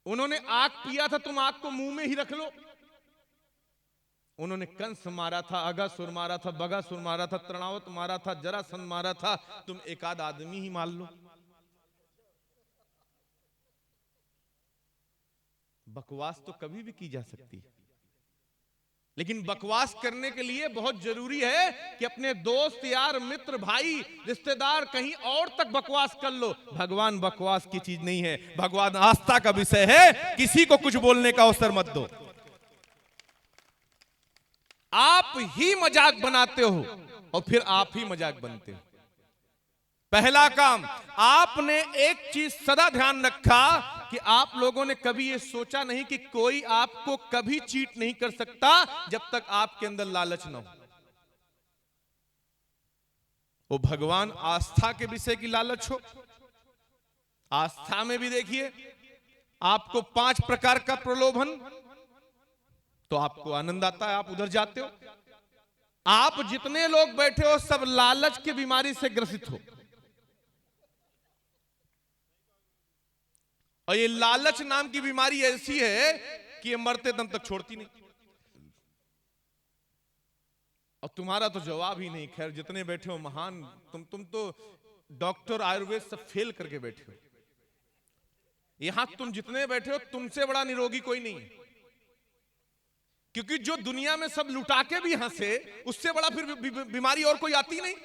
उन्होंने आग पिया था, तुम आग को मुंह में ही रख लो। उन्होंने कंस मारा था, अगासुर मारा था, बगासुर मारा था, तृणावत मारा था, जरासंध मारा था, तुम एक आध आदमी ही मार लो। बकवास तो कभी भी की जा सकती है, लेकिन बकवास करने के लिए बहुत जरूरी है कि अपने दोस्त, यार, मित्र, भाई, रिश्तेदार कहीं और तक बकवास कर लो। भगवान बकवास की चीज नहीं है, भगवान आस्था का विषय है। किसी को कुछ बोलने का अवसर मत दो। आप ही मजाक बनाते हो और फिर आप ही मजाक बनते हो। पहला काम, आपने एक चीज सदा ध्यान रखा कि आप लोगों ने कभी ये सोचा नहीं कि कोई आपको कभी चीट नहीं कर सकता जब तक आपके अंदर लालच ना हो। वो भगवान आस्था के विषय की लालच हो। आस्था में भी देखिए, आपको 5 प्रकार का प्रलोभन, तो आपको आनंद आता है, आप उधर जाते हो। आप जितने लोग बैठे हो सब लालच की बीमारी से ग्रसित हो, और ये लालच नाम की बीमारी ऐसी है कि ये मरते दम तक छोड़ती नहीं। और तुम्हारा तो जवाब ही नहीं। खैर, जितने बैठे हो महान, तुम तो डॉक्टर, आयुर्वेद सब फेल करके बैठे हो। यहां तुम जितने बैठे हो, तुमसे बड़ा निरोगी कोई नहीं है। क्योंकि जो दुनिया में सब लुटा के भी हंसे, उससे बड़ा फिर बीमारी और कोई आती नहीं,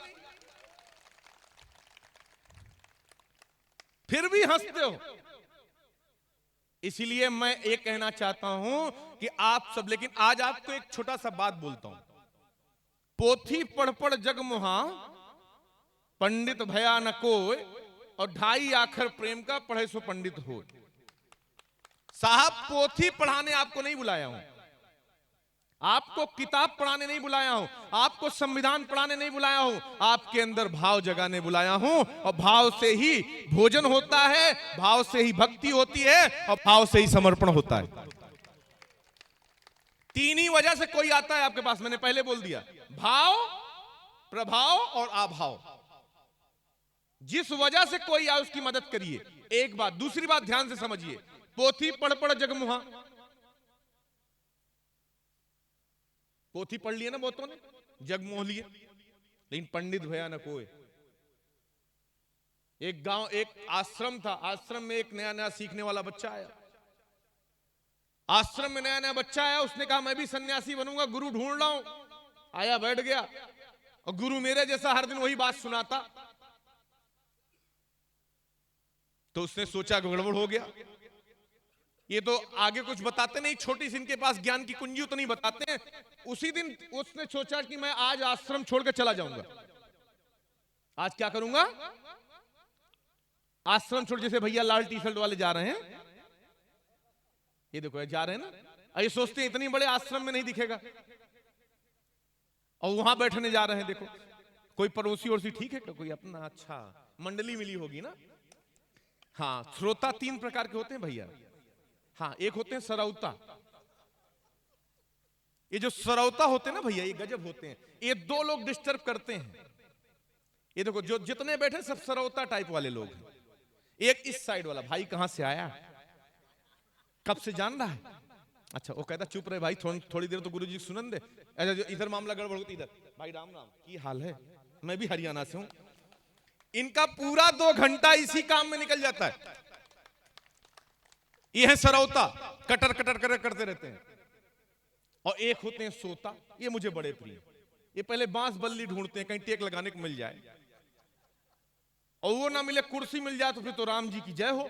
फिर भी हंसते हो। इसीलिए मैं ये कहना चाहता हूं कि आप सब, लेकिन आज आपको एक छोटा सा बात बोलता हूं। पोथी पढ़ पढ़ जग मुहा, पंडित भया न कोय, और 2.5 आखर प्रेम का पढ़े सो पंडित हो। साहब, पोथी पढ़ाने आपको नहीं बुलाया हूं, आपको किताब पढ़ाने नहीं बुलाया हूं, आपको संविधान पढ़ाने नहीं बुलाया हूं, आपके अंदर भाव जगाने बुलाया हूं। और भाव से ही भोजन होता है, भाव से ही भक्ति होती है, और भाव से ही समर्पण होता है। 3 ही वजह से कोई आता है आपके पास, मैंने पहले बोल दिया, भाव, प्रभाव और अभाव। जिस वजह से कोई आए उसकी मदद करिए, एक बात। दूसरी बात ध्यान से समझिए, पोथी पढ़ पढ़ जगमुहा, पोथी पढ़ लिए ना बहुतों ने, जग मोह लिए, लेकिन पंडित भया न कोई। एक गांव, एक आश्रम था, आश्रम में एक नया नया सीखने वाला बच्चा आया। आश्रम में नया नया बच्चा आया, उसने कहा मैं भी सन्यासी बनूंगा, गुरु ढूंढ रहा हूं। आया, बैठ गया, और गुरु मेरे जैसा हर दिन वही बात सुनाता। तो उसने सोचा गड़बड़ हो गया, ये तो आगे कुछ बताते नहीं, छोटी सी इनके पास ज्ञान की कुंजी तो नहीं बताते हैं। उसी दिन उसने सोचा कि मैं आज आश्रम छोड़कर चला जाऊंगा। आज क्या करूंगा? आश्रम छोड़, जैसे भैया लाल टी शर्ट वाले जा रहे हैं, ये देखो जा रहे हैं ना, ये सोचते हैं इतनी बड़े आश्रम में नहीं दिखेगा, और वहां बैठने जा रहे हैं। देखो, कोई पड़ोसी और सी ठीक है क्या? कोई अपना अच्छा मंडली मिली होगी ना। हाँ, श्रोता 3 प्रकार के होते हैं भैया। हाँ, एक होते हैं सरौता। ये जो सरौता होते हैं ना भैया, ये गजब होते हैं। ये 2 लोग डिस्टर्ब करते हैं। ये देखो, जो जितने बैठे सब सरौता टाइप वाले लोग हैं। एक इस साइड वाला, भाई कहां से आया, कब से जान रहा है? अच्छा, वो कहता चुप रहे भाई, थोड़ी देर तो गुरुजी सुनन दे। इधर मामला गड़बड़ होती, इधर भाई राम राम, की हाल है? मैं भी हरियाणा से हूं। इनका पूरा 2 घंटा इसी काम में निकल जाता है। ये है सरौता, कटर कटर कटर करते रहते हैं। और एक होते हैं सोता, ये मुझे बड़े प्रिय। ये पहले बांस बल्ली ढूंढते हैं, कहीं टेक लगाने को मिल जाए, और वो ना मिले, कुर्सी मिल जाए तो फिर तो राम जी की जय हो,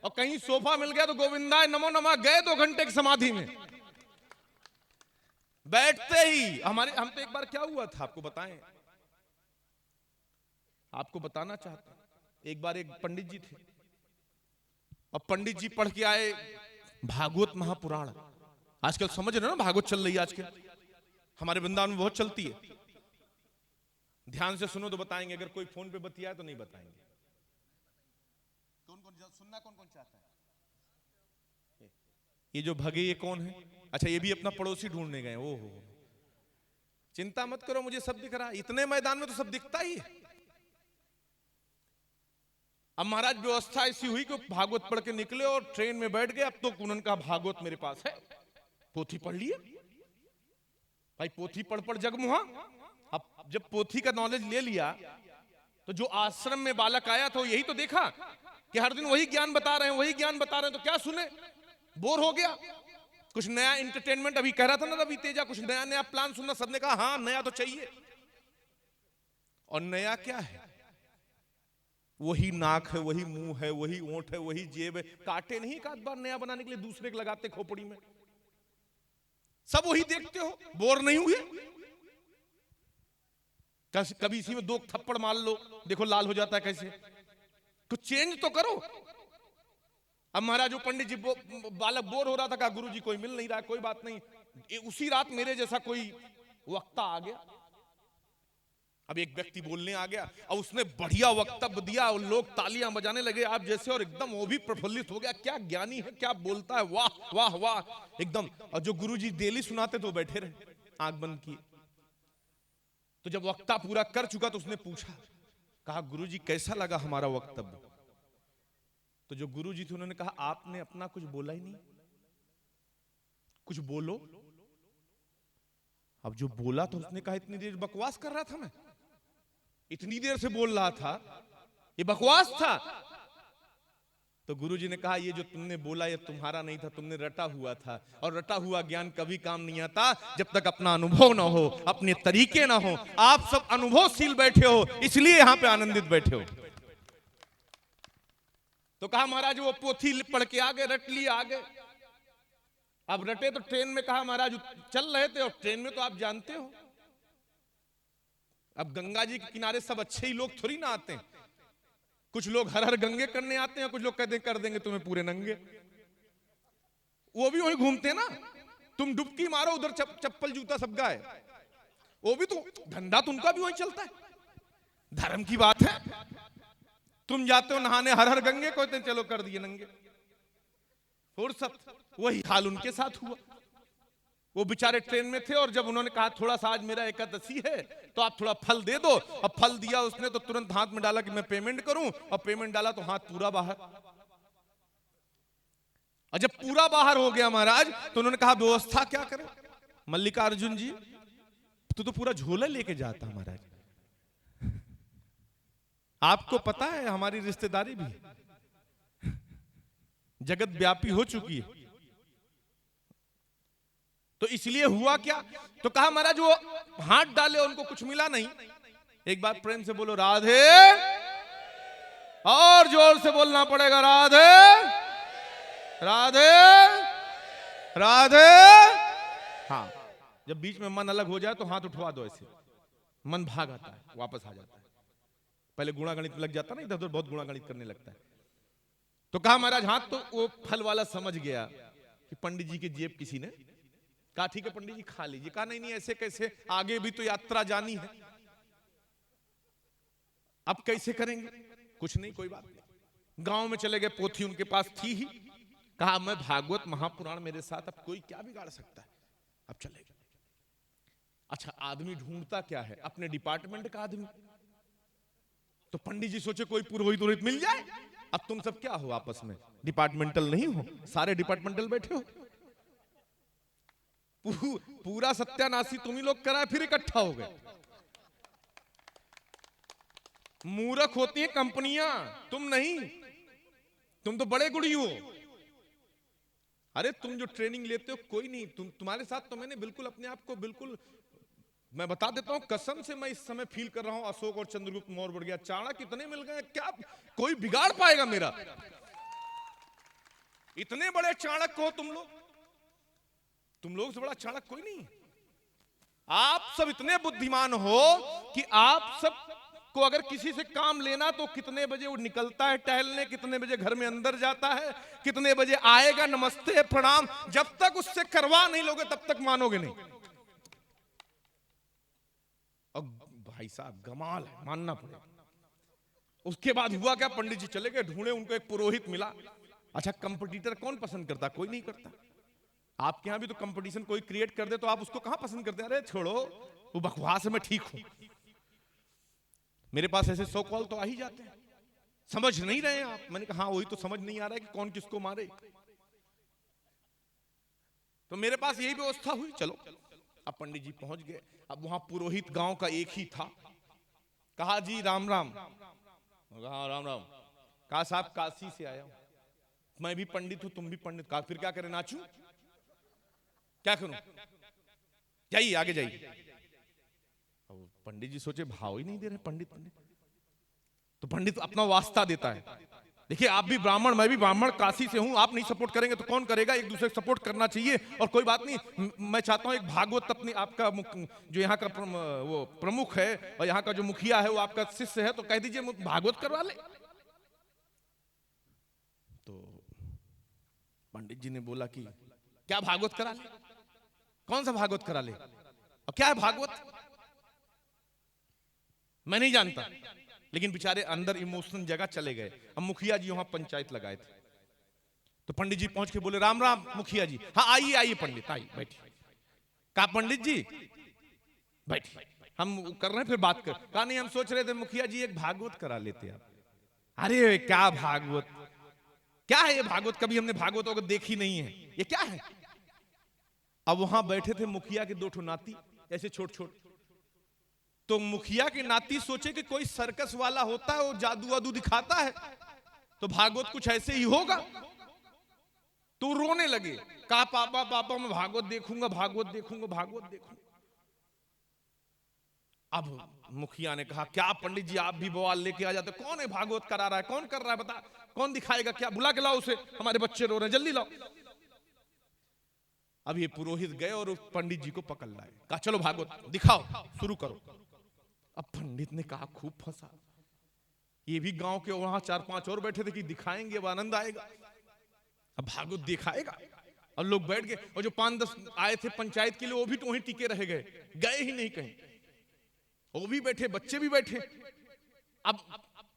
और कहीं सोफा मिल गया तो गोविंदाय नमो नमः, गए 2 घंटे की समाधि में। बैठते ही हम तो एक बार क्या हुआ था आपको बताएं, आपको बताना चाहता हूं। एक बार एक पंडित जी थे, और पंडित जी पढ़ के आए भागवत महापुराण। आजकल समझ रहे हो ना, भागवत चल रही है आजकल, हमारे वृंदावन में बहुत चलती है। ध्यान से सुनो तो बताएंगे, अगर कोई फोन पे बतिया तो नहीं बताएंगे। कौन कौन सुनना, कौन कौन चाहता है? ये जो भगे ये कौन है? अच्छा, ये भी अपना पड़ोसी ढूंढने गए। ओहो, चिंता मत करो, मुझे सब दिख रहा है। इतने मैदान में तो सब दिखता ही है। अब महाराज व्यवस्था ऐसी हुई कि भागवत पढ़ के निकले और ट्रेन में बैठ गए। अब तो उन्होंने कहा भागवत मेरे पास है, पोथी पढ़ लिए भाई, पोथी पढ़ पढ़ जगमुहा। अब जब पोथी का नॉलेज ले लिया तो जो आश्रम में बालक आया था यही तो देखा कि हर दिन वही ज्ञान बता रहे हैं, वही ज्ञान बता रहे हैं, तो क्या सुने, बोर हो गया। कुछ नया एंटरटेनमेंट, अभी कह रहा था ना रवि तेजा, कुछ नया नया प्लान सुनना। सबने कहा हाँ नया तो चाहिए। और नया क्या है, वही नाक है, वही मुंह है, वही ओंठ है, वही जेब है। काटे नहीं एक आध बार नया बनाने के लिए दूसरे के लगाते खोपड़ी में। सब वही देखते हो, बोर नहीं हुए? कभी इसी में दो थप्पड़ मार लो, देखो लाल हो जाता है कैसे। कुछ चेंज तो करो। अब महाराज जो पंडित जी बालक बोर हो रहा था, कहा गुरुजी कोई मिल नहीं रहा, कोई बात नहीं। उसी रात मेरे जैसा कोई वक्ता आ गया। अब एक व्यक्ति बोलने आ गया और उसने बढ़िया वक्तव्य दिया और लोग तालियां बजाने लगे आप जैसे, और एकदम वो भी प्रफुल्लित हो गया। क्या ज्ञानी है, क्या बोलता है, वाह वाह वाह एकदम। और जो गुरुजी डेली सुनाते तो बैठे रहे आंख बंद किए। तो जब वक्ता पूरा कर चुका तो उसने पूछा, कहा गुरुजी कैसा लगा हमारा वक्तव्य? तो जो गुरुजी थे उन्होंने कहा आपने अपना कुछ बोला ही नहीं, कुछ बोलो। अब जो बोला तो उसने कहा इतनी देर बकवास कर रहा था, मैं इतनी देर से बोल रहा था, ये बकवास था। तो गुरुजी ने कहा ये जो तुमने बोला ये तुम्हारा नहीं था, तुमने रटा हुआ था। और रटा हुआ ज्ञान कभी काम नहीं आता जब तक अपना अनुभव ना हो, अपने तरीके ना हो। आप सब अनुभवशील बैठे हो, इसलिए यहां पे आनंदित बैठे हो। तो कहा महाराज वो पोथी पढ़ के आ गए, रट लिए आ गए। अब रटे तो ट्रेन में, कहा महाराज चल रहे थे और ट्रेन में तो आप जानते हो अब गंगा जी के किनारे सब अच्छे ही लोग थोड़ी ना आते हैं। कुछ लोग हर हर गंगे करने आते हैं, कुछ लोग कहते कर देंगे तुम्हें पूरे नंगे। वो भी वही घूमते हैं ना, तुम डुबकी मारो उधर चप्पल जूता सब गाए, वो भी तो धंधा तो उनका भी वही चलता है। धर्म की बात है, तुम जाते हो नहाने हर हर गंगे, कहते चलो कर दिए नंगे। फुर्सत, वही हाल उनके साथ हुआ। वो बेचारे ट्रेन में थे और जब उन्होंने कहा थोड़ा सा आज मेरा एकादशी है तो आप थोड़ा फल दे दो, अब फल दिया उसने तो तुरंत हाथ में डाला कि मैं पेमेंट करूं, और पेमेंट डाला तो हाथ पूरा बाहर। और जब पूरा बाहर हो गया महाराज तो उन्होंने कहा व्यवस्था क्या करें? मल्लिकार्जुन जी तो पूरा झोला लेके जाता महाराज। आपको पता है हमारी रिश्तेदारी भी जगत व्यापी हो चुकी है। तो इसलिए हुआ क्या, तो कहा महाराज वो हाथ डाले उनको कुछ मिला नहीं। एक बार प्रेम से बोलो राधे, और जोर से बोलना पड़ेगा राधे राधे राधे। हाँ, जब बीच में मन अलग हो जाए तो हाथ उठवा दो, ऐसे मन भाग आता है, वापस आ जाता है। पहले गुणागणित में लग जाता ना, इधर उधर बहुत गुणागणित करने लगता है। तो कहा महाराज हाथ, तो वो फल वाला समझ गया कि पंडित जी की जेब किसी ने, कहा ठीक है पंडित जी खा लीजिए। कहा नहीं नहीं ऐसे कैसे, आगे भी तो यात्रा जानी है, अब कैसे करेंगे? कुछ नहीं कोई बात नहीं। गांव में चले गए, पोथी उनके पास थी ही। कहा मैं भागवत महापुराण मेरे साथ, अब कोई क्या बिगाड़ सकता है, अब चले गए। अच्छा आदमी ढूंढता क्या है, अपने डिपार्टमेंट का आदमी। तो पंडित जी सोचे कोई पुरोहित उरोहित मिल जाए। अब तुम सब क्या हो आपस में, डिपार्टमेंटल नहीं हो, सारे डिपार्टमेंटल बैठे हो। पूरा सत्यानाशी तुम ही लोग कराए, फिर इकट्ठा हो गए। मूर्ख होती हैं कंपनियां, तुम नहीं, तुम तो बड़े गुड़ी हो। अरे तुम जो ट्रेनिंग लेते हो कोई नहीं, तुम्हारे साथ तो मैंने बिल्कुल अपने आप को बिल्कुल, मैं बता देता हूं कसम से, मैं इस समय फील कर रहा हूं अशोक और चंद्रगुप्त मौर्य बढ़ गया, चाणक्य कितने मिल गए, क्या कोई बिगाड़ पाएगा मेरा? इतने बड़े चाणक्य हो तुम लोग से बड़ा चाणक्य कोई नहीं। आप सब इतने बुद्धिमान हो कि आप सब को अगर किसी से काम लेना तो कितने बजे वो निकलता है टहलने, कितने बजे घर में अंदर जाता है, कितने बजे आएगा, नमस्ते प्रणाम, जब तक उससे करवा नहीं लोगे तब तक मानोगे नहीं। और भाई साहब कमाल है, मानना पड़ेगा। उसके बाद हुआ क्या, पंडित जी चले गए, ढूंढे, उनको एक पुरोहित मिला। अच्छा कंपटीटर कौन पसंद करता? कोई नहीं करता। आपके यहां भी तो कंपटीशन कोई क्रिएट कर दे तो आप उसको कहां पसंद करते हैं? अरे छोड़ो वो बकवास है, मैं ठीक हूं। मेरे पास ऐसे 100 कॉल तो आ ही जाते हैं। समझ नहीं रहे हैं आप? मैंने कहा हाँ, वही तो समझ नहीं आ रहा है कि कौन किसको मारे। तो मेरे पास यही व्यवस्था हुई, चलो। अब पंडित जी पहुंच गए। अब वहां पुरोहित गांव का एक ही था। कहा जी राम राम। कहा राम राम। कहा साहब काशी से आया हूं, मैं भी पंडित हूं, तुम भी पंडित। कहा फिर क्या करें, नाचूं? क्या करूं? जाइए आगे जाइए। अब पंडित जी सोचे भाव ही नहीं दे रहे पंडित पंडित। तो पंडित अपना वास्ता देता है, देखिए आप भी ब्राह्मण, मैं भी ब्राह्मण, काशी से हूं, आप नहीं सपोर्ट करेंगे तो कौन करेगा? एक दूसरे को सपोर्ट करना चाहिए। और कोई बात नहीं, मैं चाहता हूं एक भागवत अपनी, आपका जो यहाँ का वो प्रमुख है और यहाँ का जो मुखिया है वो आपका शिष्य है, तो कह दीजिए भागवत करवा ले। तो पंडित जी ने बोला कि क्या भागवत करा ले? कौन सा भागवत करा ले? और क्या है भागवत? मैं नहीं जानता। लेकिन बेचारे अंदर इमोशनल जगह चले गए। अब मुखिया जी वहां पंचायत लगाए थे। तो पंडित जी पहुंच के बोले राम राम मुखिया जी। हाँ आइए आइए पंडित, आइए बैठिए। कहा पंडित जी बैठिए, हम कर रहे हैं फिर बात कर। कहा नहीं, हम सोच रहे थे मुखिया जी एक भागवत करा लेते आप। अरे क्या भागवत, क्या है ये भागवत? कभी हमने भागवत वगैरह देखी नहीं है, ये क्या है? अब वहां बैठे थे मुखिया के दो ठो नाती, ऐसे छोट छोट। तो मुखिया के नाती सोचे कि कोई सर्कस वाला होता है, वो जादू वादू दिखाता है, तो भागवत कुछ ऐसे ही होगा। तो रोने लगे। कहा पापा पापा मैं भागवत देखूंगा, भागवत देखूंगा, भागवत देखूंगा। अब मुखिया ने कहा क्या पंडित जी आप भी बवाल लेके आ जाते? कौन है भागवत करा रहा है? कौन कर रहा है? बता, कौन दिखाएगा? क्या, बुला के लाओ उसे, हमारे बच्चे रो रहे हैं, जल्दी लाओ। अब ये पुरोहित गए और उस पंडित जी को पकड़ लाए। कहा चलो भागवत दिखाओ, शुरू करो। अब पंडित ने कहा खूब फंसा। ये भी गांव के वहां 4-5 और बैठे थे कि दिखाएंगे, अब आनंद आएगा, अब भागवत दिखाएगा। और लोग बैठ गए। और जो 5-10 आए थे पंचायत के लिए, वो भी तो वहीं टिके रह गए, गए ही नहीं कहीं। वो भी बैठे, बच्चे भी बैठे। अब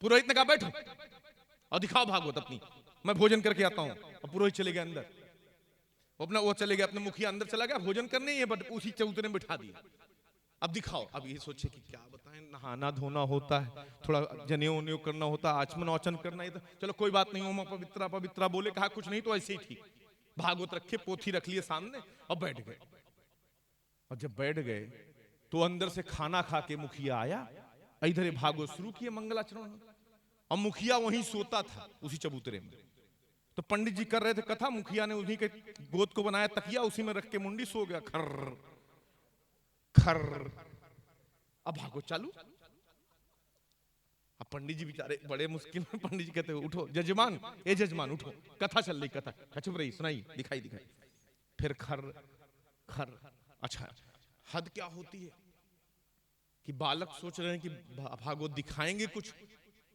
पुरोहित ने कहा बैठो और दिखाओ भागवत अपनी, मैं भोजन करके आता हूं। अब पुरोहित चले गए अंदर, अपना वो चले गए, अपने मुखिया अंदर चला गया, भोजन करने ही है, बट उसी चौतरे में बिठा दिया। अब दिखाओ। अब ये सोचे कि क्या बताएं, नहाना धोना होता है, थोड़ा जनेऊ उनेऊ करना होता है, आचमन वाचन करना है, तो चलो कोई बात नहीं, ओम पवित्रा पवित्रा बोले। कहा कुछ नहीं तो ऐसे ही ठीक। भागवत रखे, पोथी रख लिए सामने और बैठ गए। और जब बैठ गए तो अंदर से खाना खा के मुखिया आया, इधर ये भागवत शुरू किए मंगलाचरण। और मुखिया वहीं सोता था उसी चबूतरे में। तो पंडित जी कर रहे थे कथा, मुखिया ने उन्हीं के गोद को बनाया तकिया, उसी में रख के मुंडी सो गया। खर खर। अब भागवत चालू। अब पंडित जी बेचारे बड़े मुश्किल में, पंडित जी कहते उठो जजमान, ए जजमान उठो, कथा चल रही, कथा चुप रही, सुनाई, दिखाई दिखाई। फिर खर खर। अच्छा हद क्या होती है कि बालक सोच रहे हैं कि भागवत दिखाएंगे कुछ,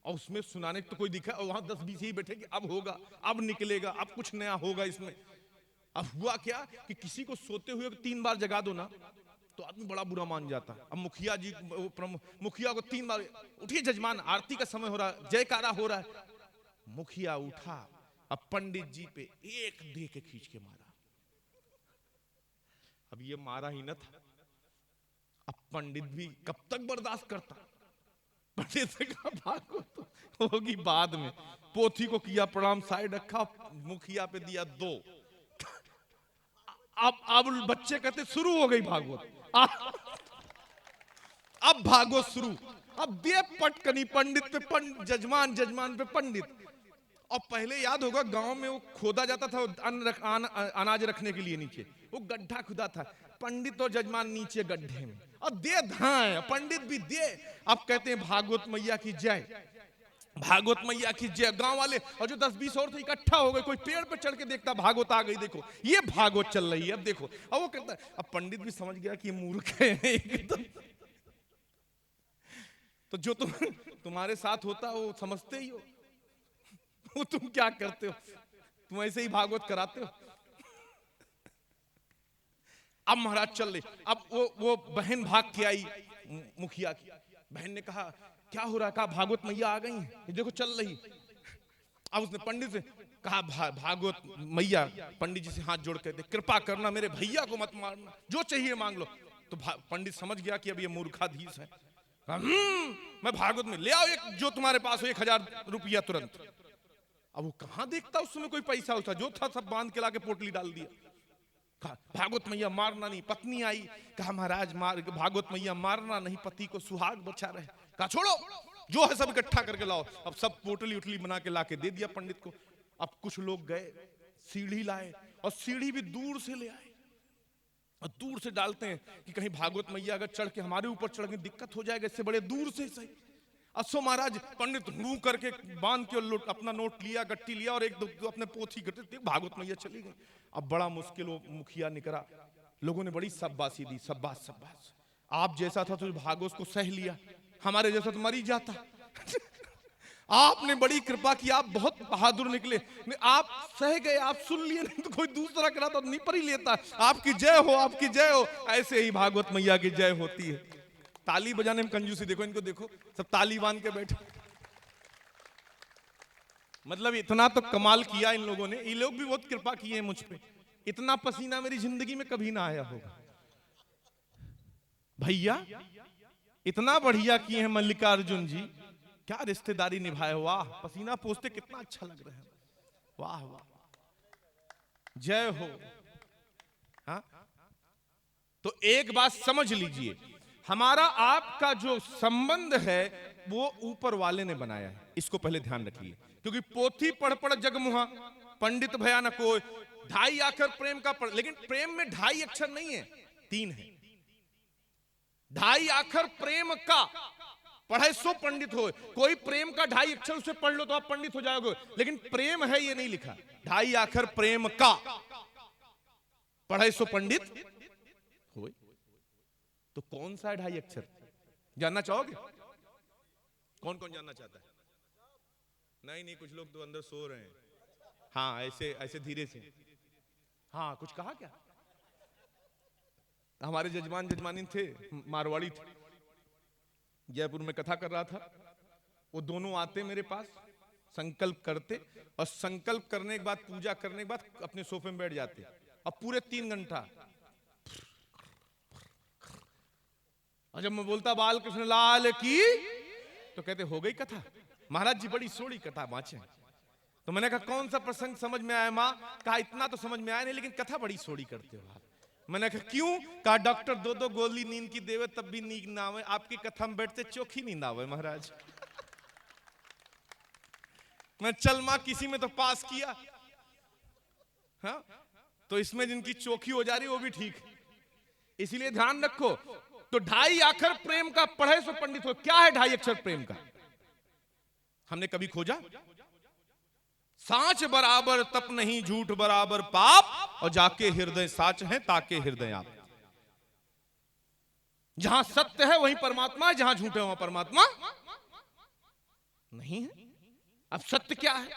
और उसमें सुनाने तो कोई दिखा, और वहां 10-20 ही बैठे कि अब होगा, अब निकलेगा, अब कुछ नया होगा इसमें। अब हुआ क्या कि किसी को सोते हुए 3 बार जगा दो ना तो आदमी बड़ा बुरा मान जाता है। अब मुखिया जी, मुखिया को 3 बार, उठिए जजमान, आरती का समय हो रहा है, जयकारा हो रहा है। मुखिया उठा, अब पंडित जी पे एक दे के खींच के मारा। अब ये मारा ही न था, अब पंडित भी कब तक बर्दाश्त करता? पंडित ने कहा भागवत तो होगी बाद में। पोथी को किया प्रणाम, साइड रखा, मुखिया पे दिया 2। अब बच्चे कहते शुरू हो गई भागवत। अब भागवत शुरू। अब दे पटकनी पंडित पे, जजमान, जजमान पे पंडित। और पहले याद होगा गांव में वो खोदा जाता था अनाज रखने के लिए, नीचे वो गड्ढा खुदा था, पंडित और जजमान नीचे गड्ढे में, और दे धाए, पंडित भी दे। अब कहते हैं भागवत मैया की जय, भागवत मैया की जय। गांव वाले और जो 10-20 और थे इकट्ठा हो गए। कोई पेड़ पे चढ़ के देखता भागवत आ गई, देखो ये भागवत चल रही है, अब देखो। अब वो कहता है, अब पंडित भी समझ गया कि ये मूर्ख है एकदम। तो जो तुम्हारे साथ होता है वो समझते ही हो, वो तुम क्या करते हो, तुम ऐसे ही भागवत कराते हो। अब महाराज चल रहे। अब वो बहन भाग के आई मुखिया की। बहन ने कहा क्या हो रहा है? कहा भागवत मैया आ गई हैं, ये देखो चल रही। अब उसने पंडित से कहा भागवत मैया, पंडित जी से हाथ जोड़ के दे, कृपा करना मेरे भैया को मत मारना, जो चाहिए मांग लो। तो पंडित समझ गया कि अब ये मूर्खाधीश है, मैं भागवत में ले आओ एक, जो तुम्हारे पास हो 1000 रुपया तुरंत। अब वो कहां देखता उसमें कोई पैसा होता, जो था सब बांध के लाके पोटली डाल दिया। कहा भागवत मैया मारना नहीं। पत्नी आई, कहा महाराज मार, भागवत मैया मारना नहीं, पति को सुहाग बचा रहे। कहा छोड़ो, जो है सब इकट्ठा करके लाओ। अब सब पोटली उटली बना के लाके दे दिया पंडित को। अब कुछ लोग गए, सीढ़ी लाए, और सीढ़ी भी दूर से ले आए, और दूर से डालते हैं कि कहीं भागवत मैया अगर चढ़ के हमारे ऊपर चढ़ के दिक्कत हो जाएगा, इससे बड़े दूर से सही। असो महाराज पंडित मुंह करके बांध के अपना नोट लिया, गट्टी लिया, और एक दो अपने पोथी गट्टी, भागवत मैया चली गई। अब बड़ा मुश्किल हो, मुखिया निकला, लोगों ने बड़ी शाबाशी दी, शाबाश शाबाश, आप जैसा था तो भागवत को सह लिया, हमारे जैसा तो मर ही जाता। आपने बड़ी कृपा की, आप बहुत बहादुर निकले, आप सह गए, आप सुन लिए, नहीं तो कोई दूसरा करा तो नहीं पर ही लेता। आपकी जय हो, आपकी जय हो। ऐसे ही भागवत मैया की जय होती है। ताली बजाने में कंजूसी देखो, इनको देखो, सब ताली बांध के बैठे। मतलब इतना तो कमाल किया इन लोगों ने, ये लोग भी बहुत कृपा किए हैं मुझ पे। इतना पसीना मेरी जिंदगी में कभी ना आया होगा। भैया इतना बढ़िया किए हैं मल्लिकार्जुन जी, क्या रिश्तेदारी निभाए। वाह, पसीना पोंछते कितना अच्छा लग रहा है। वाह वाह, जय हो। हाँ, तो एक बात समझ लीजिए, हमारा आपका जो संबंध है वो ऊपर वाले ने बनाया है, इसको पहले ध्यान रखिए। क्योंकि पोथी पढ़ पढ़ जगमुहा, पंडित भया न कोय, 2.5 अक्षर प्रेम का पढ़, लेकिन प्रेम में 2.5 अक्षर नहीं है, 3 है। 2.5 अक्षर प्रेम का पढ़े सो पंडित हो। कोई प्रेम का 2.5 अक्षर उसे पढ़ लो तो आप पंडित हो जाओगे, लेकिन प्रेम है ये नहीं लिखा। 2.5 अक्षर प्रेम का पढ़े सो पंडित हो। तो कौन सा है 2.5 अक्षर, जानना चाहोगे? कौन कौन जानना चाहता है? नहीं नहीं, कुछ लोग तो अंदर सो रहे हैं। हाँ, ऐसे ऐसे धीरे से। हाँ, कुछ कहा क्या? हमारे जजमान जजमानी थे, मारवाड़ी थे, जयपुर में कथा कर रहा था। वो दोनों आते मेरे पास, संकल्प करते, और संकल्प करने के बाद, पूजा करने के बाद अपने सोफे में बैठ जाते, और पूरे 3 घंटा। और जब मैं बोलता बाल कृष्ण लाल की, तो कहते हो गई कथा महाराज जी, बड़ी सोड़ी कथा बाँचे। तो मैंने कहा कौन सा प्रसंग समझ में आया माँ? कहा इतना तो समझ में आया नहीं, लेकिन कथा बड़ी सोड़ी करते हो आप। मैंने कहा क्यों? कहा डॉक्टर 2-2 गोली नींद की देवे तब भी नींद ना आवे, आपकी कथा में बैठते चोखी नींद आवे महाराज। मैं चल माँ, किसी में तो पास किया। हाँ, तो इसमें जिनकी चोखी हो जा रही वो भी ठीक, इसीलिए ध्यान रखो। तो 2.5 अक्षर प्रेम का पढ़े सो पंडित हो। क्या है 2.5 अक्षर प्रेम का? हमने कभी खोजा? साच बराबर तप नहीं, झूठ बराबर पाप, और जाके हृदय साच है ताके हृदय आप। जहां सत्य है वहीं परमात्मा है, जहां झूठ है वहां परमात्मा नहीं है। अब सत्य क्या है?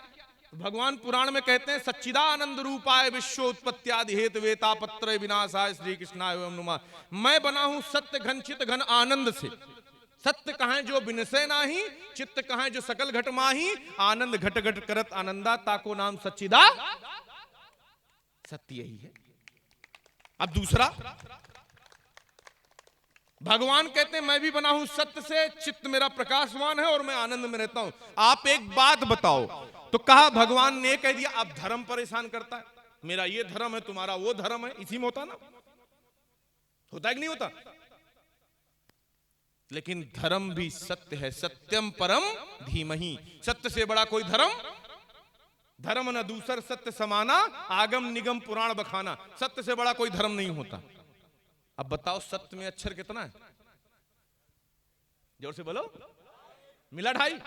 तो भगवान पुराण में कहते हैं सच्चिदानंद रूपाय विश्वोत्पत्त्यादि हेतु वेतापत्रय विनाशाय श्री कृष्णाय एवं नुमा। मैं बना हूं सत्य घन चित घन आनंद से। सत्य कहां जो बिनसे नाही, चित्त कहां जो सकल घट माही, आनंद घट घट करत आनंदा, ताको नाम सच्चिदा। सत्य यही है। अब दूसरा, भगवान कहते हैं मैं भी बना हूं सत्य से, चित्त मेरा प्रकाशवान है और मैं आनंद में रहता हूं। आप एक बात बताओ। तो कहा भगवान ने कह दिया, अब धर्म परेशान करता है, मेरा ये धर्म है तुम्हारा वो धर्म है। इसी में होता ना, होता है कि नहीं होता? लेकिन धर्म भी सत्य है, सत्यम परम धीमहि। सत्य से बड़ा कोई धर्म, धर्म न दूसर सत्य समाना, आगम निगम पुराण बखाना। सत्य से बड़ा कोई धर्म नहीं होता। अब बताओ सत्य में अक्षर कितना है? जोर से बोलो। मिला 2.5।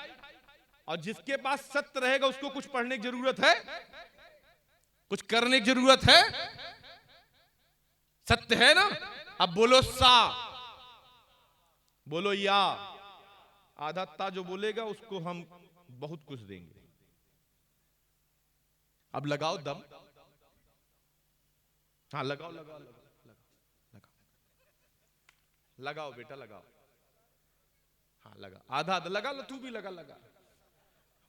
और जिसके पास सत्य रहेगा उसको कुछ पढ़ने की जरूरत है, कुछ करने की जरूरत है? सत्य है ना? अब बोलो सा, बोलो या। आधा ता जो बोलेगा उसको हम बहुत कुछ देंगे। अब लगाओ दम। हाँ लगाओ लगाओ लगाओ लगाओ लगाओ बेटा लगाओ। हाँ लगा, आधा आधा लगा लो, तू भी लगा लगा।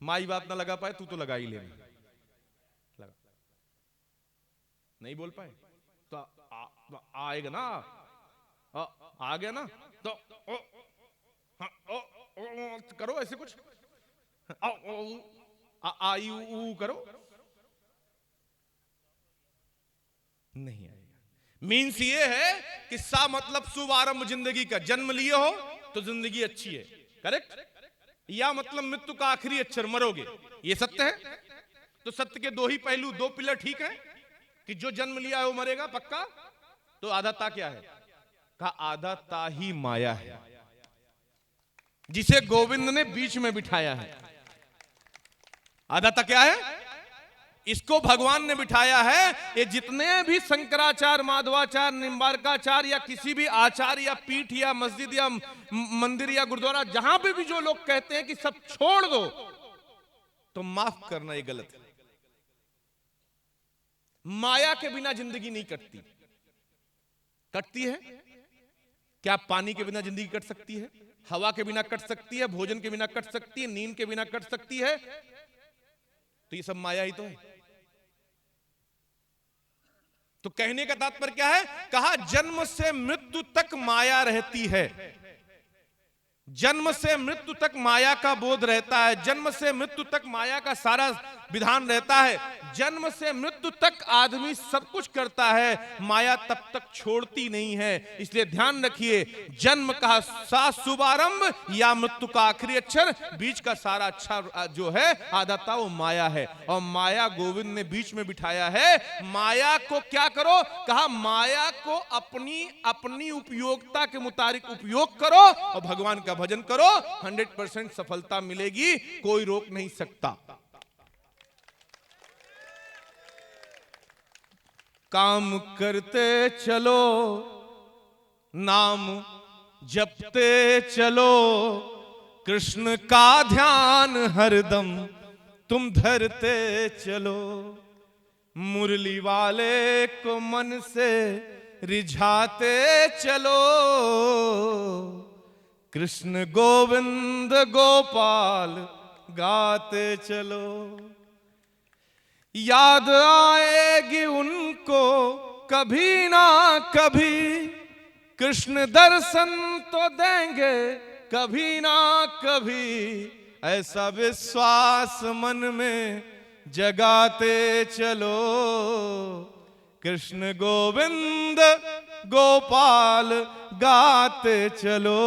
माई बात ना लगा पाए, तू तो लगा ही ले। लगा, नहीं बोल पाए तो आएगा ना, आ गया ना तो हाँ, करो ऐसे कुछ, आ यू ऊ करो, नहीं आएगा। मीन्स ये है कि सा मतलब शुभ आरंभ जिंदगी का, जन्म लिए हो तो जिंदगी अच्छी है, करेक्ट। या मतलब मृत्यु का आखिरी अक्षर, मरोगे, ये सत्य है। तो सत्य के दो ही पहलू, दो पिलर ठीक है कि जो जन्म लिया है वो मरेगा पक्का। तो आधाता क्या है? कहा आधाता ही माया है, जिसे गोविंद ने बीच में बिठाया है। आधाता क्या है? इसको भगवान ने बिठाया है। ये जितने भी शंकराचार्य, माधवाचार्य, निम्बारकाचार्य या किसी भी आचार्य या पीठ या मस्जिद या मंदिर या गुरुद्वारा, जहां पे भी जो लोग कहते हैं कि सब छोड़ दो, तो माफ करना ये गलत है। माया के बिना जिंदगी नहीं कटती। कटती है क्या? पानी के बिना जिंदगी कट सकती है? हवा के बिना कट सकती है? भोजन के बिना कट सकती है? नींद के बिना कट सकती है? तो ये सब माया ही तो है। तो कहने का तात्पर्य क्या है? कहा जन्म से मृत्यु तक माया रहती है। जन्म से मृत्यु तक माया का बोध रहता है। जन्म से मृत्यु तक माया का सारा विधान रहता है। जन्म से मृत्यु तक आदमी सब कुछ करता है, माया तब तक छोड़ती नहीं है। इसलिए ध्यान रखिए, जन्म का सा शुभारंभ या मृत्यु का आखिरी अक्षर, बीच का सारा अच्छा जो है आधाता वो माया है। और माया गोविंद ने बीच में बिठाया है। माया को क्या करो? कहा माया को अपनी अपनी उपयोगिता के मुताबिक उपयोग करो और भगवान का भजन करो, 100% सफलता मिलेगी, कोई रोक नहीं सकता। काम करते चलो, नाम जपते चलो, कृष्ण का ध्यान हरदम तुम धरते चलो। मुरली वाले को मन से रिझाते चलो, कृष्ण गोविंद गोपाल गाते चलो। याद आएगी उनको कभी ना कभी, कृष्ण दर्शन तो देंगे कभी ना कभी। ऐसा विश्वास मन में जगाते चलो, कृष्ण गोविंद गोपाल गाते चलो,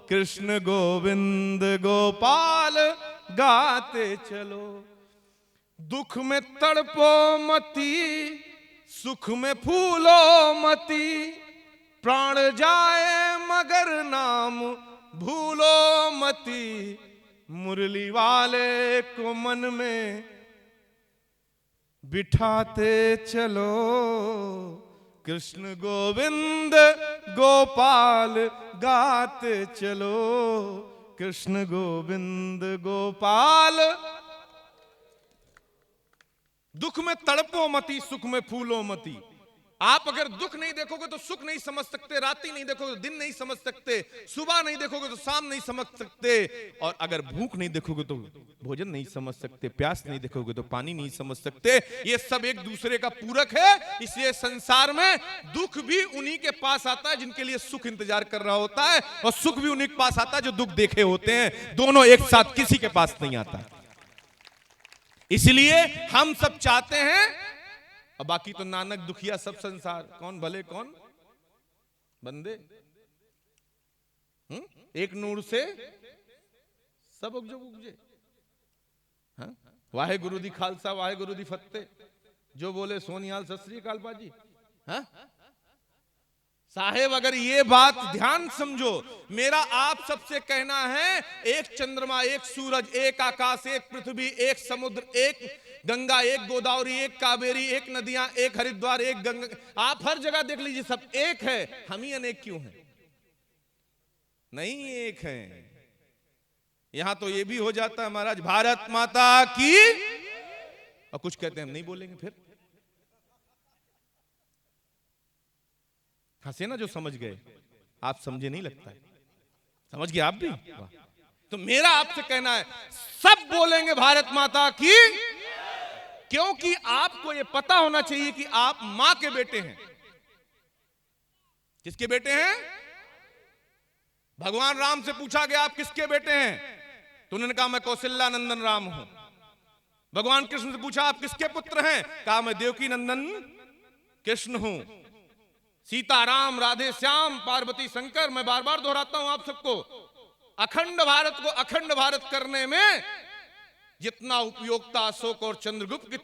कृष्ण गोविंद गोपाल गाते चलो। दुख में तड़पो मती, सुख में फूलो मती, प्राण जाए मगर नाम भूलो मती। मुरली वाले को मन में बिठाते चलो, कृष्ण गोविंद गोपाल गाते चलो, कृष्ण गोविंद गोपाल। दुख में तड़पो मती, सुख में फूलो मती। आप अगर दुख नहीं देखोगे तो सुख नहीं समझ सकते, रात्रि नहीं देखोगे तो दिन नहीं समझ सकते, सुबह नहीं देखोगे तो शाम नहीं समझ सकते, और अगर भूख नहीं देखोगे तो भोजन नहीं समझ सकते, प्यास नहीं देखोगे तो पानी नहीं समझ सकते। ये सब एक दूसरे का पूरक है। इसलिए संसार में दुख भी उन्हीं के पास आता है जिनके लिए सुख इंतजार कर रहा होता है, और सुख भी उन्हीं के पास आता है जो दुख देखे होते हैं। दोनों एक साथ किसी के पास नहीं आता। इसलिए हम सब चाहते हैं, और बाकी तो नानक दुखिया सब संसार, कौन भले कौन बंदे। एक नूर से सब उपजे। वाहे गुरु दी खालसा, वाहे गुरु दी फत्ते, जो बोले सोनियाल सत श्री अकाल बाजी। साहेब अगर ये बात ध्यान समझो, मेरा आप सबसे कहना है, एक चंद्रमा, एक सूरज, एक आकाश, एक पृथ्वी, एक समुद्र, एक गंगा, एक गोदावरी, एक कावेरी, एक नदियां, एक हरिद्वार, एक गंगा, आप हर जगह देख लीजिए सब एक है। हम ही अनेक क्यों हैं? नहीं एक हैं। यहां तो ये भी हो जाता है महाराज, भारत माता की, और कुछ कहते हैं हम नहीं बोलेंगे। फिर हंसे ना जो समझ गए, आप समझे नहीं लगता है, समझ गए आप भी। तो मेरा आपसे कहना है, सब बोलेंगे भारत माता की, क्योंकि आपको यह पता होना चाहिए कि आप मां के बेटे हैं। किसके बेटे हैं? भगवान राम से पूछा गया आप किसके बेटे हैं, तो उन्होंने कहा मैं कौशल्या नंदन राम हूं। भगवान कृष्ण से पूछा आप किसके पुत्र हैं, कहा मैं देवकी नंदन कृष्ण हूं। सीताराम, राधे श्याम, पार्वती शंकर, मैं बार बार दोहराता हूं आप सबको, अखंड भारत को अखंड भारत करने में जितना उपयोगिता अशोक और चंद्रगुप्त की